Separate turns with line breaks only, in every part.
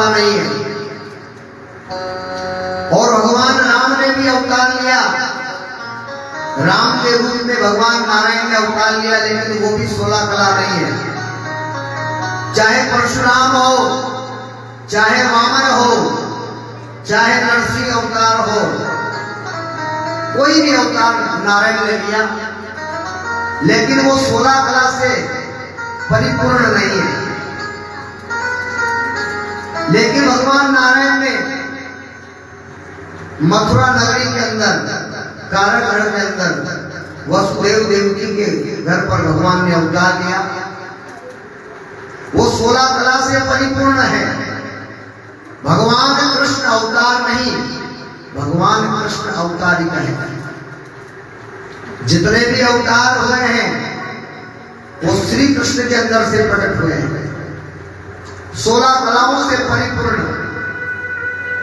नहीं है। और भगवान राम ने भी अवतार लिया, राम के रूप में भगवान नारायण ने अवतार लिया, लेकिन वो भी 16 कला नहीं है। चाहे परशुराम हो, चाहे वामन हो, चाहे नरसिंह अवतार हो, कोई भी अवतार नारायण ने लिया, लेकिन वो 16 कला से परिपूर्ण नहीं है। लेकिन भगवान नारायण ने मथुरा नगरी के अंदर, कारागृह के अंदर वसुदेव देवकी के घर पर भगवान ने अवतार लिया। वो 16 कला से परिपूर्ण है। भगवान कृष्ण अवतार नहीं, भगवान कृष्ण अवतारिका है। जितने भी अवतार हुए हैं वो श्री कृष्ण के अंदर से प्रकट हुए हैं। 16 कलाओं से परिपूर्ण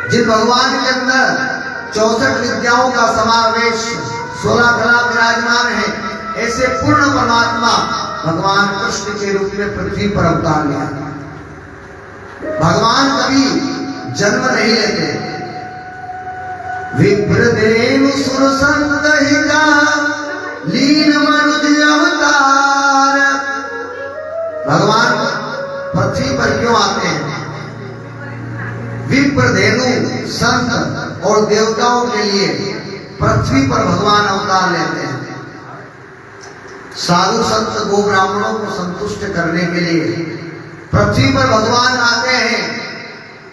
जिन भगवान के अंदर 64 विद्याओं का समावेश, 16 कला विराजमान है, ऐसे पूर्ण परमात्मा भगवान कृष्ण के रूप में पृथ्वी पर अवतार लिया। भगवान कभी जन्म नहीं लेते। विप्रदेव सुर संतहिता लीन मनुज अवतार। भगवान पृथ्वी पर क्यों आते हैं? विप्रधेनु संत और देवताओं के लिए पृथ्वी पर भगवान अवतार लेते हैं। साधु संत गो ब्राह्मणों को संतुष्ट करने के लिए पृथ्वी पर भगवान आते हैं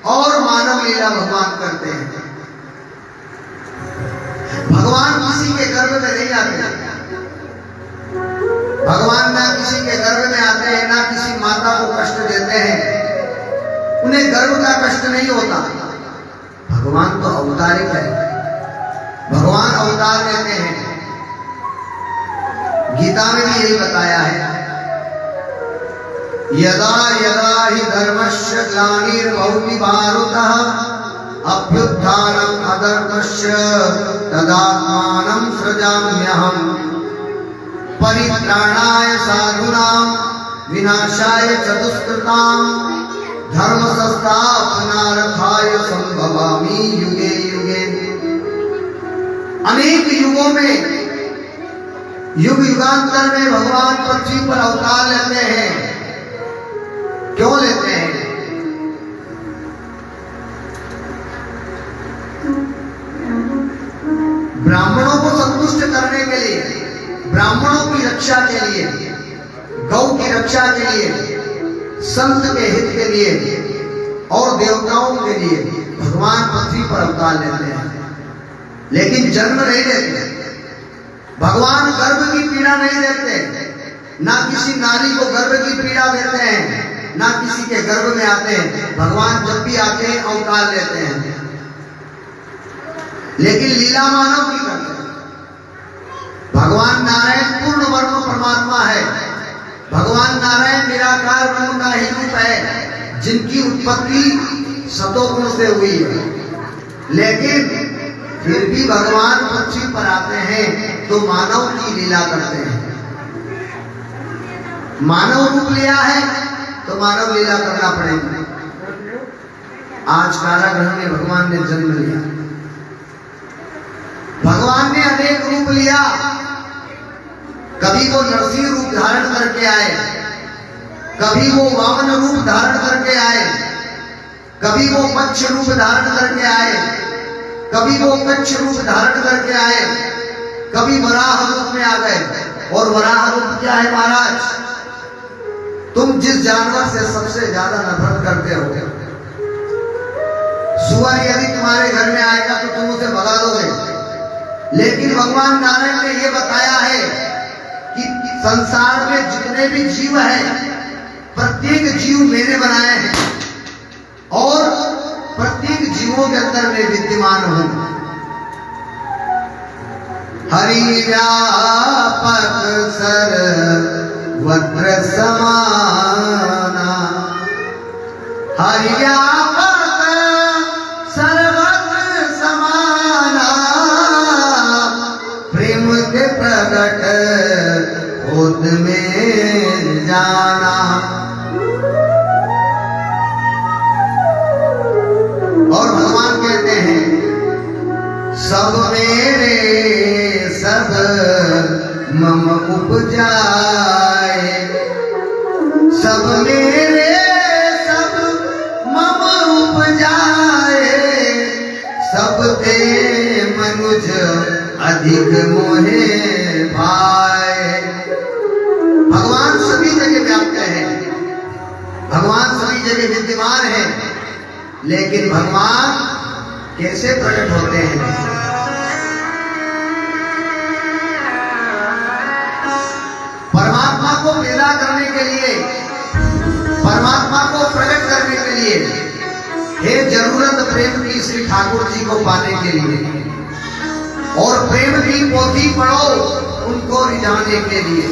और मानव लीला भगवान करते हैं। भगवान किसी के गर्भ में नहीं आते। भगवान ना किसी के गर्भ में आते हैं, ना किसी माता को कष्ट देते हैं। उन्हें गर्भ का कष्ट नहीं होता। भगवान तो अवतारिक है, भगवान अवतार लेते हैं। गीता में भी यही बताया है, यदा यदा हि धर्मस्य ग्लानिर्भवति भारतः अभ्युत्थानम् अधर्मस्य तदात्मानं सृजाम्यहम् परित्राणाय साधूनां विनाशाय च दुष्कृतां धर्म संस्थापनार्थाय संभवामि युगे युगे। अनेक युगों में, युग युगांतर में भगवान पृथ्वी पर अवतार लेते हैं। क्यों लेते हैं? ब्राह्मणों को संतुष्ट करने के लिए, ब्राह्मणों की रक्षा के लिए, गौ की रक्षा के लिए, संत के हित के लिए और देवताओं के लिए भगवान पृथ्वी पर अवतार लेते हैं, लेकिन जन्म नहीं देते। भगवान गर्भ की पीड़ा नहीं देते, ना किसी नारी को गर्भ की पीड़ा देते हैं, ना किसी के गर्भ में आते हैं। भगवान जब भी आते हैं अवतार लेते हैं, लेकिन लीला मानव की करते हैं। भगवान नारायण पूर्ण ब्रह्म परमात्मा है। भगवान नारायण निराकार ब्रह्म का ही रूप है, जिनकी उत्पत्ति सतोगुण से हुई है। लेकिन फिर भी भगवान पृथ्वी पर आते हैं तो मानव की लीला करते हैं। मानव रूप लिया है तो मानव लीला करना पड़ेगा। आज कारागृह में भगवान ने जन्म लिया। भगवान ने अनेक रूप लिया। कभी वो नरसिंह रूप धारण करके आए, कभी वो वामन रूप धारण करके आए, कभी वो मत्स्य रूप धारण करके आए, कभी वो कच्छ रूप धारण करके आए, कभी वराह रूप में आ गए। और वराह रूप क्या है महाराज? तुम जिस जानवर से सबसे ज्यादा नफरत करते हो, सुअर यदि तुम्हारे घर में आएगा तो तुम उसे भगा दोगे। लेकिन भगवान नारायण ने यह बताया है कि संसार में जितने भी जीव हैं, प्रत्येक जीव मैंने बनाए हैं और प्रत्येक जीवों के अंदर मैं विद्यमान हूं। हरि व्यापक सर्वत्र समाना, हरि व्यापक सर्वत्र समाना, प्रेम के प्रगट होत में जाना। ते मनुज अधिक मोहे भाए। भगवान सभी जगह व्याप्त है, भगवान सभी जगह विद्यमान है, लेकिन भगवान कैसे प्रकट होते हैं? परमात्मा को पैदा करने के लिए, परमात्मा को प्रकट करने के लिए है जरूरत प्रेम की श्री ठाकुर जी को पाने के लिए, और प्रेम की पोथी पढ़ो उनको रिझाने के लिए।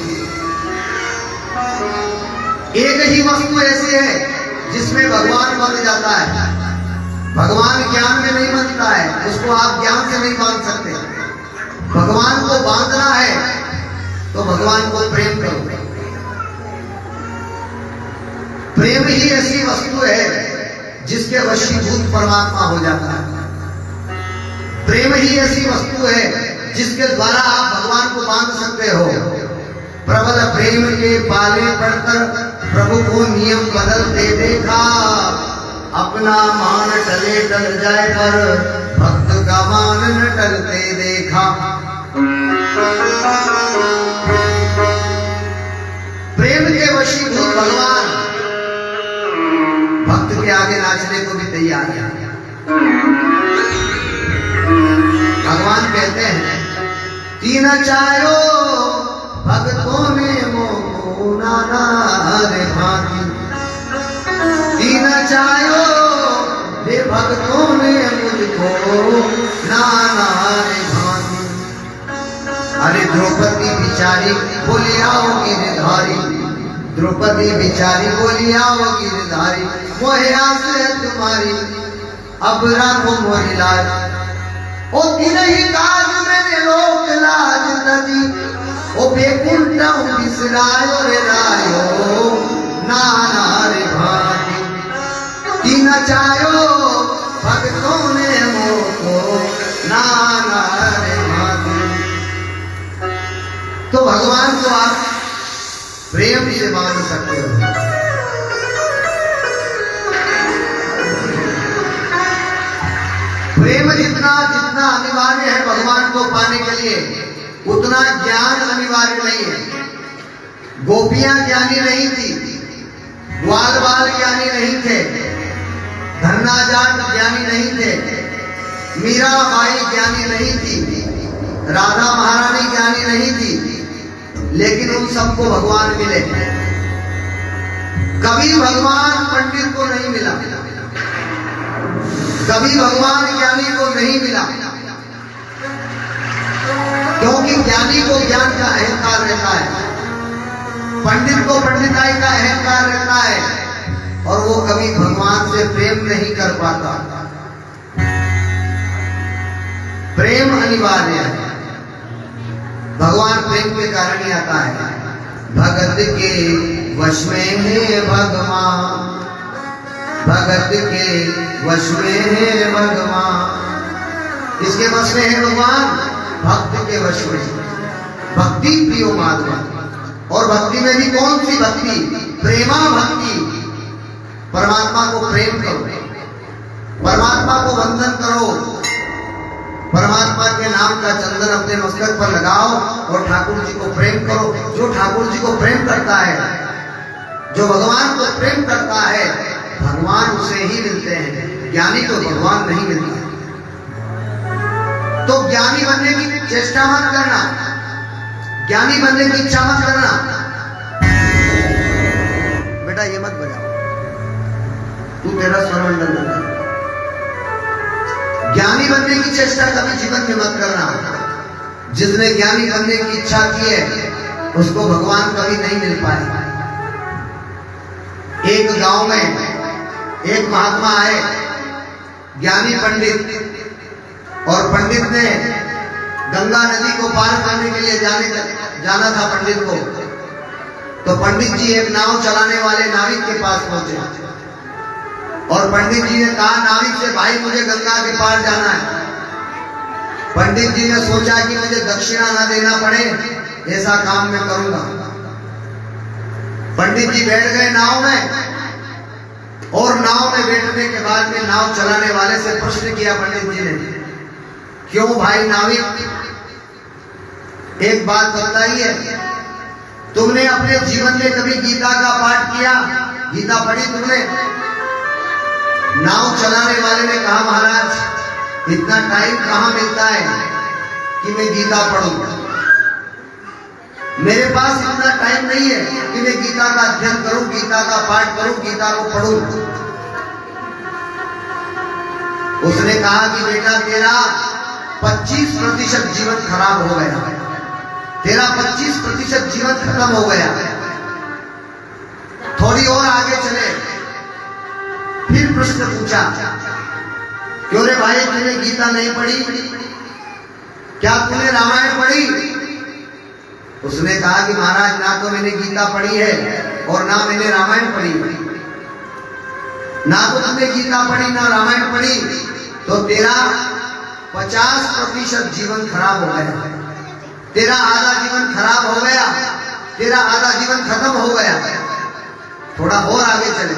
एक ही वस्तु ऐसी है जिसमें भगवान बन जाता है। भगवान ज्ञान में नहीं बनता है, उसको आप ज्ञान से नहीं बांध सकते। भगवान को बांधना है तो भगवान को प्रेम करो। प्रेम ही ऐसी वस्तु है जिसके वशीभूत परमात्मा हो जाता है। प्रेम ही ऐसी वस्तु है जिसके द्वारा आप भगवान को बांध सकते हो। प्रबल प्रेम के पाले पड़कर प्रभु को नियम बदलते देखा, अपना मान टले टल जाए पर भक्त का मान न टलते देखा। प्रेम के वशीभूत भगवान भक्त के आगे नाचने को भी तैयार है। भगवान कहते हैं तीन चायो भक्तों ने मोह नाना रे भांति, तीन चायो रे भक्तों ने मुझको नाना रे भांति। अरे द्रौपदी बिचारी बोली आओ गिरधारी, द्रौपदी बिचारी बोली आओ गिरधारी, मोहे आस है तुम्हारी अब राखो मोरी लाज। ओ तीन ही काज मैंने रोक लाज तजी, ओ बेकुंठ बिसरायो रे रायो नाना रे भांति। तीन चायो भक्तों ने मोको नाना रे भांति। तो भगवान को आप प्रेम से मान सकते हो। प्रेम जितना जितना अनिवार्य है भगवान को पाने के लिए, उतना ज्ञान अनिवार्य नहीं है। गोपियां ज्ञानी नहीं थी, ग्वाल बाल ज्ञानी नहीं थे, धन्ना जाट ज्ञानी नहीं थे, मीराबाई ज्ञानी नहीं थी, राधा महारानी ज्ञानी नहीं थी, लेकिन उन सबको भगवान मिले। कभी भगवान पंडित को नहीं मिला, कभी भगवान ज्ञानी को नहीं मिला, क्योंकि ज्ञानी को ज्ञान का अहंकार रहता है, पंडित को पंडिताई का अहंकार रहता है, और वो कभी भगवान से प्रेम नहीं कर पाता। प्रेम अनिवार्य है, भगवान प्रेम के कारण ही आता है। भगत के वश में है भगवान, भगत के वश में है भगवान। इसके वश में है भगवान, भक्त के वश में। भक्ति प्रियो माधवा, और भक्ति में भी कौन सी भक्ति? प्रेमा भक्ति। परमात्मा को प्रेम करो, परमात्मा को वंदन करो, परमात्मा के नाम का चंदन अपने मस्तक पर लगाओ और ठाकुर जी को प्रेम करो। जो ठाकुर जी को प्रेम करता है, जो भगवान को प्रेम करता है, भगवान उसे ही मिलते हैं, ज्ञानी को भगवान नहीं मिलता। तो ज्ञानी बनने की चेष्टा मत करना, ज्ञानी बनने की इच्छा मत करना। बेटा ये मत बजाओ, तू तेरा स्वरमंडल बजा। ज्ञानी बनने की चेष्टा कभी जीवन में मत करना। जिसने ज्ञानी बनने की इच्छा की है उसको भगवान कभी नहीं मिल पाए। एक गांव में एक महात्मा आए, ज्ञानी पंडित, और पंडित ने गंगा नदी को पार करने के लिए जाना था पंडित को। तो पंडित जी एक नाव चलाने वाले नाविक के पास पहुंचे, और पंडित जी ने कहा नाविक से, भाई मुझे गंगा के पार जाना है। पंडित जी ने सोचा कि मुझे दक्षिणा ना देना पड़े, ऐसा काम मैं करूंगा। पंडित जी बैठ गए नाव में, और नाव में बैठने के बाद में नाव चलाने वाले से प्रश्न किया पंडित जी ने क्यों भाई नाविक, एक बात बताइए, तुमने अपने जीवन में कभी गीता का पाठ किया? गीता पढ़ी तुमने? नाव चलाने वाले ने कहा महाराज इतना टाइम कहां मिलता है कि मैं गीता पढ़ूं, मेरे पास इतना टाइम नहीं है कि मैं गीता का अध्ययन करूं, गीता का पाठ करूं, गीता को पढ़ूं। उसने कहा कि बेटा तेरा 25% जीवन खराब हो गया, तेरा 25% जीवन खत्म हो गया। थोड़ी और आगे चले, फिर प्रश्न पूछा, क्यों रे भाई तूने गीता नहीं पढ़ी? क्या तूने रामायण पढ़ी? उसने कहा कि महाराज ना तो मैंने गीता पढ़ी है और ना मैंने रामायण पढ़ी। ना तो तुमने गीता पढ़ी ना रामायण पढ़ी, तो तेरा 50% जीवन खराब हो गया, तेरा आधा जीवन खराब हो गया, तेरा आधा जीवन खत्म हो गया। थोड़ा और आगे चले,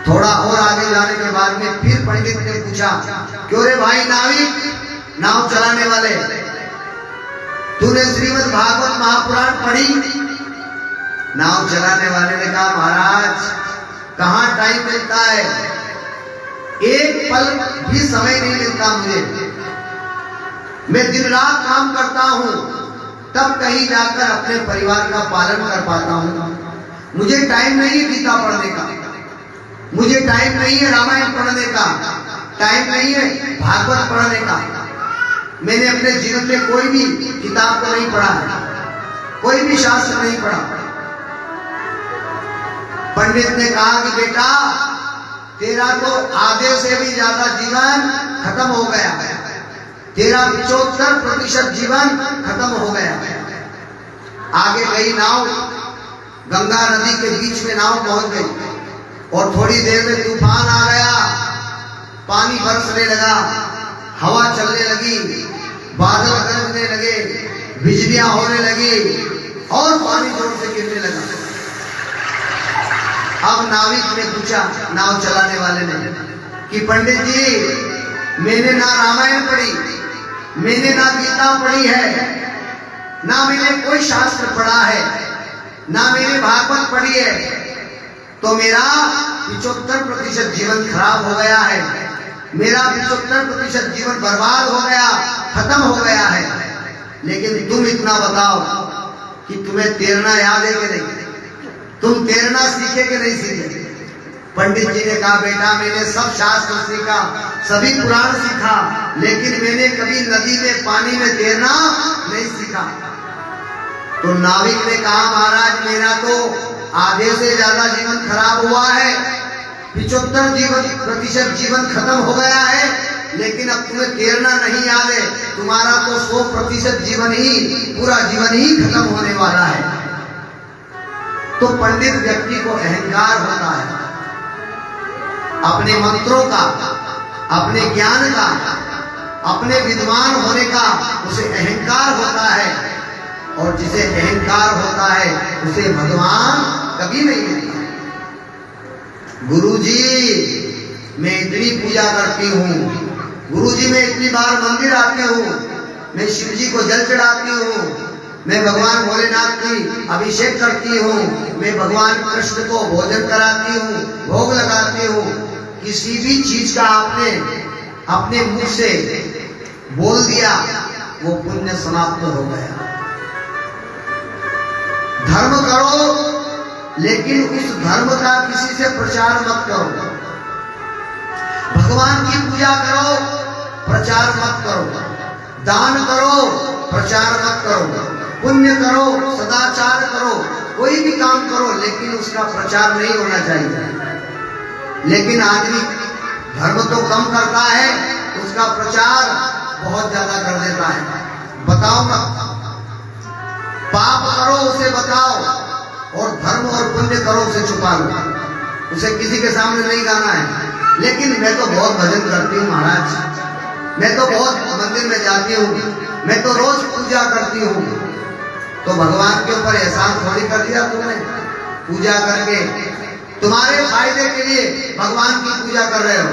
थोड़ा और आगे जाने के बाद में फिर पंडित ने पूछा, क्यों रे भाई नाविक, नाव चलाने वाले, तूने श्रीमद् भागवत महापुराण पढ़ी? नाव चलाने वाले ने कहा महाराज कहां टाइम मिलता है, एक पल भी समय नहीं मिलता मुझे, मैं दिन रात काम करता हूं, तब कहीं जाकर अपने परिवार का पालन कर पाता हूं। मुझे टाइम नहीं है गीता पढ़ने का, मुझे टाइम नहीं है रामायण पढ़ने का, टाइम नहीं है भागवत पढ़ने का। मैंने अपने जीवन में कोई भी किताब को नहीं पढ़ा है, कोई भी शास्त्र नहीं पढ़ा। पंडित ने कहा कि बेटा तेरा तो आधे से भी ज्यादा जीवन खत्म हो गया, तेरा 75% जीवन खत्म हो गया। आगे गई नाव, गंगा नदी के बीच में नाव पहुंच गई और थोड़ी देर में तूफान आ गया, पानी बरसने लगा, हवा चलने लगी, बादल गरजने लगे, बिजलियां होने लगी और पानी जोर से गिरने लगा। अब नाविक ने पूछा, नाव चलाने वाले ने, कि पंडित जी मैंने ना रामायण पढ़ी, मैंने ना गीता पढ़ी है, ना मैंने कोई शास्त्र पढ़ा है, ना मैंने भागवत पढ़ी है, तो मेरा 75% जीवन खराब हो गया है, मेरा 75% जीवन बर्बाद हो गया, खत्म हो गया है। लेकिन तुम इतना बताओ कि तुम्हें तैरना याद है कि नहीं, तुम तैरना सीखे कि नहीं सीखे? पंडित जी ने कहा बेटा मैंने सब शास्त्र सीखा, सभी पुराण सीखा, लेकिन मैंने कभी नदी में पानी में तैरना नहीं सीखा। तो नाविक ने कहा महाराज मेरा तो आधे से ज्यादा जीवन खराब हुआ है, 75% जीवन खत्म हो गया है, लेकिन अब तुम्हें तैरना नहीं याद है, तुम्हारा तो 100% जीवन ही, पूरा जीवन ही खत्म होने वाला है। तो पंडित व्यक्ति को अहंकार होता है, अपने मंत्रों का, अपने ज्ञान का, अपने विद्वान होने का उसे अहंकार होता है, और जिसे अहंकार होता है उसे भगवान कभी नहीं मिलता। गुरुजी मैं इतनी पूजा करती हूँ, गुरुजी मैं इतनी बार मंदिर आती हूँ, मैं शिव जी को जल चढ़ाती हूँ, मैं भगवान भोलेनाथ की अभिषेक करती हूँ, मैं भगवान कृष्ण को भोजन कराती हूँ, भोग लगाती हूँ। किसी भी चीज का आपने अपने मुख से बोल दिया वो पुण्य समाप्त हो गया। धर्म करो लेकिन उस धर्म का किसी से प्रचार मत करो। भगवान की पूजा करो, प्रचार मत करो। दान करो, प्रचार मत करो। पुण्य करो, सदाचार करो, कोई भी काम करो, लेकिन उसका प्रचार नहीं होना चाहिए। लेकिन आदमी धर्म तो कम करता है, उसका प्रचार बहुत ज्यादा कर देता है। बताओ मत, पाप करो उसे बताओ, और धर्म और पुण्य करो उसे छुपा लो, उसे किसी के सामने नहीं गाना है। लेकिन मैं तो बहुत भजन करती हूँ महाराज, मैं तो बहुत मंदिर में जाती हूँ, मैं तो रोज पूजा करती हूँ। तो भगवान के ऊपर एहसान थोड़ी कर दिया तुमने, पूजा करके तुम्हारे फायदे के लिए भगवान की पूजा कर रहे हो।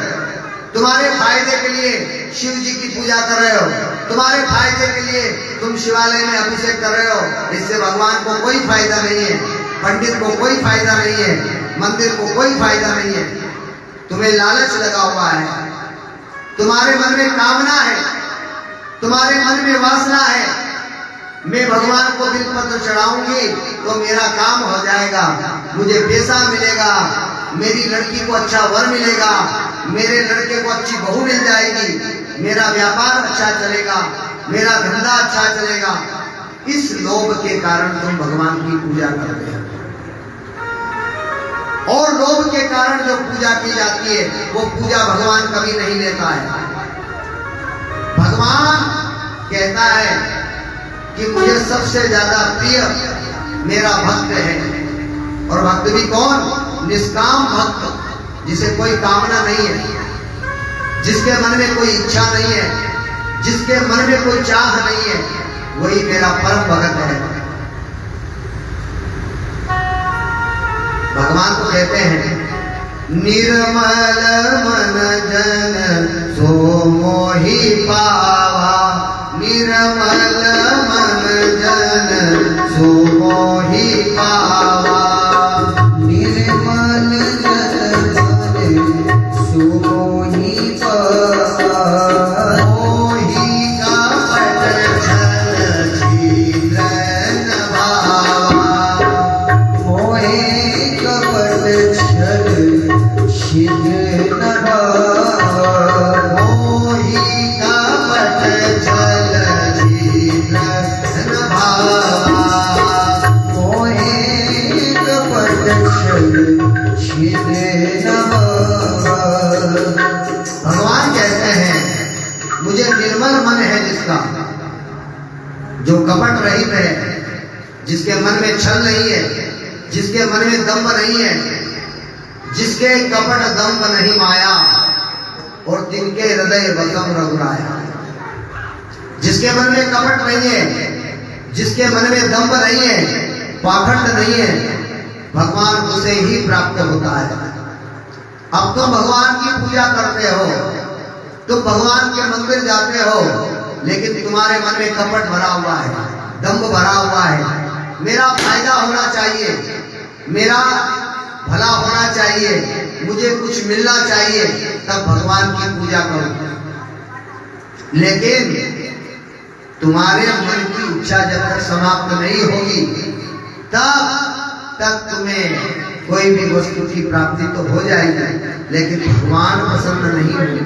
तुम्हारे फायदे के लिए शिव जी की पूजा कर रहे हो, तुम्हारे फायदे के लिए तुम शिवालय में अभिषेक कर रहे हो। इससे भगवान को कोई फायदा नहीं है, पंडित को कोई फायदा नहीं है, मंदिर को कोई फायदा नहीं है। तुम्हें लालच लगा हुआ है, तुम्हारे मन में कामना है, तुम्हारे मन में वासना है। मैं भगवान को बिलपत्र चढ़ाऊंगी तो मेरा काम हो जाएगा, मुझे पैसा मिलेगा, मेरी लड़की को अच्छा वर मिलेगा, मेरे लड़के को अच्छी बहू मिल जाएगी, मेरा व्यापार अच्छा चलेगा, मेरा धंधा अच्छा चलेगा। इस लोभ के कारण तुम भगवान की पूजा करते हो। और लोभ के कारण जो पूजा की जाती है वो पूजा भगवान कभी नहीं लेता है। भगवान कहता है कि मुझे सबसे ज्यादा प्रिय मेरा भक्त है। और भक्त भी कौन? निष्काम भक्त, जिसे कोई कामना नहीं है, जिसके मन में कोई इच्छा नहीं है, जिसके मन में कोई चाह नहीं है, वही मेरा परम भक्त है। भगवान को कहते हैं निर्मल मन जन सो मोहि पावा, निर्मल मन जन सो मोहि पावा, निर्मल जन सो मोहि पावा, मोहि कपट छल छिद्र न भावा, मोहि कपट छल छिद्र न भावा, मोहि कपट छल छिद्र न भावा, मोहि कपट छल छिद्र न भावा। भगवान कहते हैं मुझे निर्मल मन है जिसका, जो कपट रहित है, जिसके मन में छल नहीं है, जिसके मन में दंभ नहीं है, जिसके कपट दंभ नहीं माया, और जिनके हृदय वसम रघुराया। जिसके मन में कपट नहीं है, जिसके मन में दंभ नहीं है, पाखंड नहीं है, भगवान उसे ही प्राप्त होता है। अब तुम भगवान की पूजा करते हो, तुम भगवान के मंदिर जाते हो, लेकिन तुम्हारे मन में कपट भरा हुआ है, दंभ भरा हुआ है। मेरा फायदा होना चाहिए, मेरा भला होना चाहिए, मुझे कुछ मिलना चाहिए, तब भगवान की पूजा करो। लेकिन तुम्हारे मन की इच्छा जब तक समाप्त नहीं होगी तब तक तुम्हें कोई भी वस्तु की प्राप्ति तो हो जाएगी, लेकिन भगवान प्रसन्न नहीं होंगे।